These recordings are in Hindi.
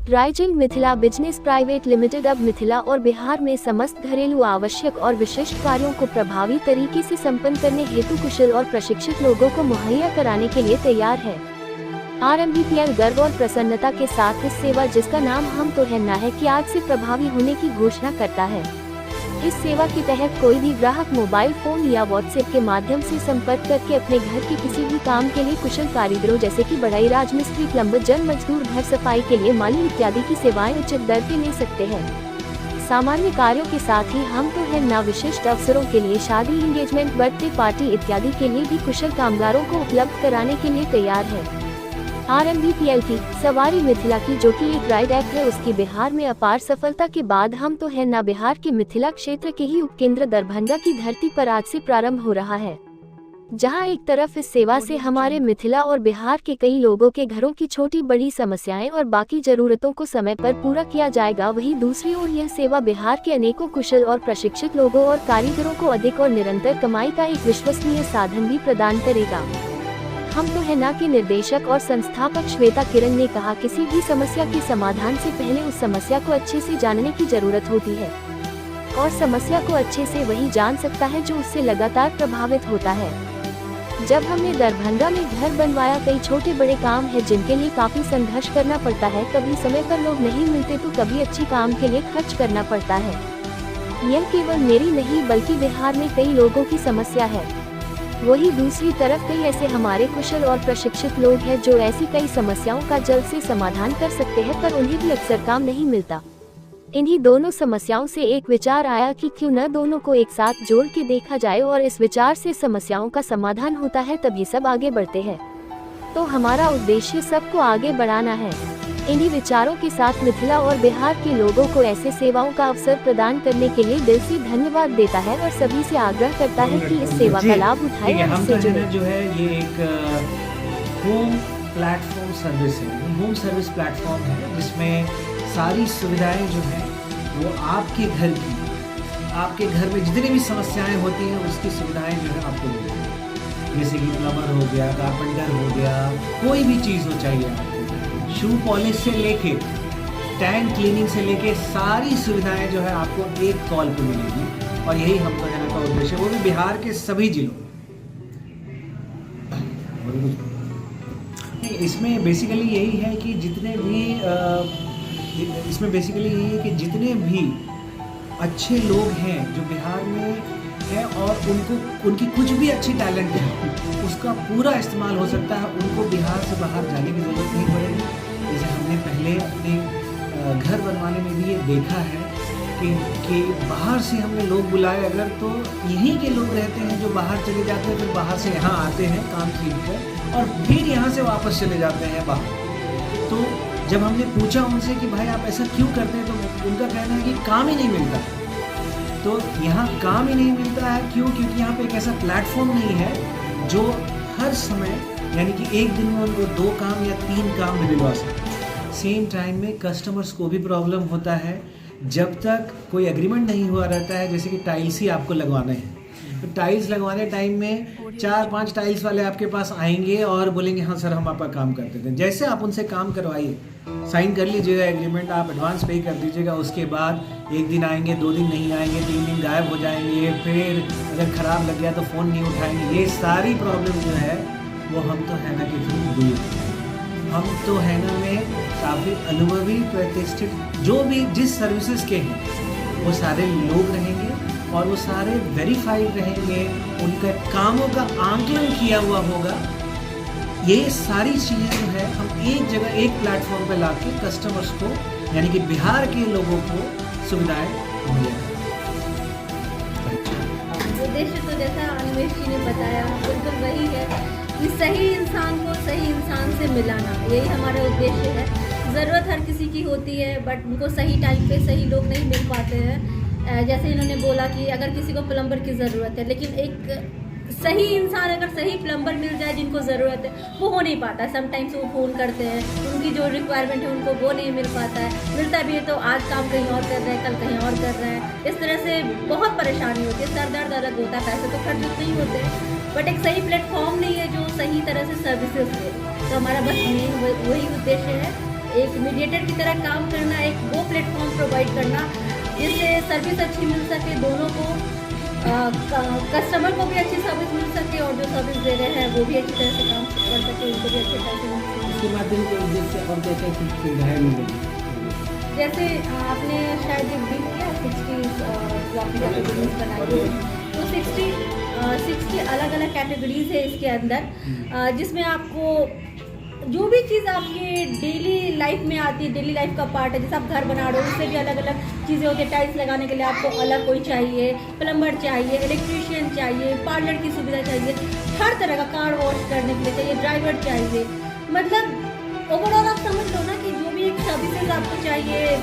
Rising Mithila business private limited अब मिथिला और बिहार में समस्त घरेलू आवश्यक और विशिष्ट कार्यों को प्रभावी तरीके से संपन्न करने हेतु कुशल और प्रशिक्षित लोगों को मुहैया कराने के लिए तैयार है। RMBPL गर्व और प्रसन्नता के साथ इस सेवा जिसका नाम हम तो है ना है कि आज से प्रभावी होने की घोषणा करता है। इस सेवा के तहत कोई भी ग्राहक मोबाइल फोन या व्हाट्सएप के माध्यम से संपर्क करके अपने घर के किसी भी काम के लिए कुशल कारीगरों जैसे कि बढ़ई, राजमिस्त्री, प्लम्बर, जन मजदूर, घर सफाई के लिए माली इत्यादि की सेवाएं उचित दर पे ले सकते हैं। सामान्य कार्यों के साथ ही हम तो है ना विशिष्ट अवसरों के लिए शादी, एंगेजमेंट, बर्थडे पार्टी इत्यादि के लिए भी कुशल कामगारों को उपलब्ध कराने के लिए तैयार है। RMBPL की सवारी मिथिला की जो कि एक राइड ऐप है, उसकी बिहार में अपार सफलता के बाद हम तो है ना बिहार के मिथिला क्षेत्र के ही उपकेंद्र दरभंगा की धरती पर आज से प्रारंभ हो रहा है, जहां एक तरफ इस सेवा से हमारे मिथिला और बिहार के कई लोगों के घरों की छोटी बड़ी समस्याएं और बाकी जरूरतों को समय पर पूरा किया जाएगा, वहीं दूसरी ओर यह सेवा बिहार के अनेकों कुशल और प्रशिक्षित लोगों और कारीगरों को अधिक और निरंतर कमाई का एक विश्वसनीय साधन भी प्रदान करेगा। हम तो है ना के निर्देशक और संस्थापक श्वेता किरण ने कहा, किसी भी समस्या के समाधान से पहले उस समस्या को अच्छे से जानने की जरूरत होती है और समस्या को अच्छे से वही जान सकता है जो उससे लगातार प्रभावित होता है। जब हमने दरभंगा में घर बनवाया, कई छोटे बड़े काम है जिनके लिए काफी संघर्ष करना पड़ता है, कभी समय पर लोग नहीं मिलते तो कभी अच्छे काम के लिए खर्च करना पड़ता है। यह केवल मेरी नहीं बल्कि बिहार में कई लोगों की समस्या है। वही दूसरी तरफ कई ऐसे हमारे कुशल और प्रशिक्षित लोग हैं जो ऐसी कई समस्याओं का जल्द से समाधान कर सकते हैं, पर उन्हें भी अक्सर काम नहीं मिलता। इन्हीं दोनों समस्याओं से एक विचार आया कि क्यों न दोनों को एक साथ जोड़ के देखा जाए, और इस विचार से समस्याओं का समाधान होता है, तभी सब आगे बढ़ते हैं। तो हमारा उद्देश्य सबको आगे बढ़ाना है। इन्हीं विचारों के साथ मिथिला और बिहार के लोगों को ऐसे सेवाओं का अवसर प्रदान करने के लिए दिल से धन्यवाद देता है और सभी से आग्रह करता है कि इस सेवा का लाभ उठाएं और इससे जुड़े। जो है ये एक होम प्लेटफॉर्म सर्विस है, होम सर्विस प्लेटफॉर्म है जिसमें सारी सुविधाएं जो है वो आपके घर में जितनी भी समस्याएं होती हैं उसकी सुविधाएं जो है आपको मिलेंगी। जैसे कि प्लम्बर हो गया, कारपेंटर हो गया, कोई भी चीज़ हो चाहिए आपको, शू पॉलिश से लेके टैंक क्लीनिंग से लेके सारी सुविधाएं जो है आपको एक कॉल पे मिलेगी। और यही हम तो है ना का उद्देश्य है, वो भी बिहार के सभी जिलों। इसमें बेसिकली यही है कि जितने भी अच्छे लोग हैं जो बिहार में है और उनकी कुछ भी अच्छी टैलेंट है उसका पूरा इस्तेमाल हो सकता है, उनको बिहार से बाहर जाने की ज़रूरत नहीं पड़ेगी। जैसे हमने पहले अपने घर बनवाने में भी ये देखा है कि बाहर से हमने लोग बुलाए अगर, तो यहीं के लोग रहते हैं जो बाहर चले जाते हैं, फिर बाहर से यहाँ आते हैं काम सीख कर और फिर यहाँ से वापस चले जाते हैं बाहर। तो जब हमने पूछा उनसे कि भाई आप ऐसा क्यों करते हैं, तो उनका कहना है कि काम ही नहीं मिलता। तो यहाँ काम ही नहीं मिलता है क्यों? क्योंकि यहाँ पे एक ऐसा प्लेटफॉर्म नहीं है जो हर समय यानी कि एक दिन में उनको 2 काम या 3 काम भी दिलवा सकते। सेम टाइम में कस्टमर्स को भी प्रॉब्लम होता है जब तक कोई एग्रीमेंट नहीं हुआ रहता है। जैसे कि टाइल्स ही आपको लगवाने हैं, तो टाइल्स लगवाने टाइम में 4-5 टाइल्स वाले आपके पास आएंगे और बोलेंगे हाँ सर हम आपका काम करते थे। जैसे आप उनसे काम करवाइए, साइन कर लीजिएगा एग्रीमेंट, आप एडवांस पे कर दीजिएगा, उसके बाद 1 दिन आएंगे, 2 दिन नहीं आएंगे, 3 दिन गायब हो जाएंगे, फिर अगर ख़राब लग गया तो फ़ोन नहीं उठाएंगे। ये सारी प्रॉब्लम जो है वो हम तो है ना के थ्रू दूर। हम तो है ना में काफ़ी अनुभवी प्रतिष्ठित जो भी जिस सर्विसेज के हैं वो सारे लोग रहेंगे और वो सारे वेरीफाइड रहेंगे, उनका कामों का आंकलन किया हुआ होगा। ये सारी चीज़ें जो है हम एक जगह एक प्लेटफॉर्म पे ला के कस्टमर्स को यानी कि बिहार के लोगों को सुविधाएं मुहैया कराएं। उद्देश्य तो जैसा अन्वेष जी ने बताया बिल्कुल वही है कि सही इंसान को सही इंसान से मिलाना, यही हमारा उद्देश्य है। ज़रूरत हर किसी की होती है बट उनको सही टाइम पे सही लोग नहीं मिल पाते हैं। जैसे इन्होंने बोला कि अगर किसी को प्लम्बर की ज़रूरत है, लेकिन एक सही इंसान अगर सही प्लम्बर मिल जाए जिनको ज़रूरत है वो हो नहीं पाता है। समटाइम्स वो फ़ोन करते हैं, उनकी जो रिक्वायरमेंट है उनको वो नहीं मिल पाता है, मिलता भी है तो आज काम कहीं और कर रहे हैं, कल कहीं और कर रहे हैं। इस तरह से बहुत परेशानी होती है, सर दर्द अलग होता है, पैसे तो खर्च उतने ही होते हैं बट एक सही प्लेटफॉर्म नहीं है जो सही तरह से सर्विसेज दे। तो हमारा बस मेन वही उद्देश्य है एक मीडिएटर की तरह काम करना, एक वो प्लेटफॉर्म प्रोवाइड करना जिससे सर्विस अच्छी मिल सके दोनों को, कस्टमर को भी अच्छी सर्विस मिल सके और जो सर्विस दे रहे हैं वो भी अच्छी तरह से काम कर सके, उनको भी अच्छे पैसे मिल सके। इसके माध्यम से और क्या क्या सुविधाएँ मिलेगी? जैसे आपने शायद एक दिन किया 60 जो आपने कैटेगरीज बनाई है, तो 60 अलग अलग कैटेगरीज है इसके अंदर, जिसमें आपको जो भी चीज़ आपके डेली लाइफ में आती है, डेली लाइफ का पार्ट है, जैसे आप घर बना रहे हो उससे भी अलग अलग चीज़ें होती है। टाइल्स लगाने के लिए आपको अलग कोई चाहिए, प्लम्बर चाहिए, इलेक्ट्रीशियन चाहिए, पार्लर की सुविधा चाहिए, हर तरह का कार वॉश करने के लिए चाहिए, ड्राइवर चाहिए। मतलब ओवरऑल आप समझ लो ना कि जो भी एक सर्विसेज आपको चाहिए,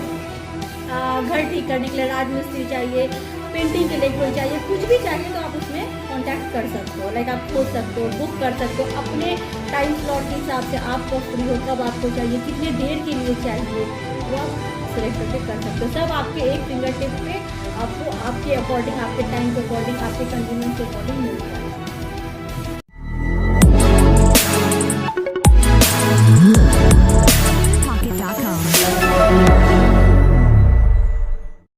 घर ठीक करने के लिए राजमिस्त्री चाहिए, पेंटिंग के लिए कोई चाहिए, कुछ भी चाहिए तो आप उसमें कांटेक्ट कर सकते हो। लाइक आप खोज सकते हो, बुक कर सकते हो अपने टाइम स्लॉट के हिसाब से, आपको फ्री हो, कब आपको चाहिए, कितने देर के लिए चाहिए, वो आप सिलेक्ट करके कर सकते हो। सब आपके एक फिंगर टिप पे आपको आपके अकॉर्डिंग, आपके टाइम के अकॉर्डिंग, आपके कन्वीनियंस के अकॉर्डिंग मिल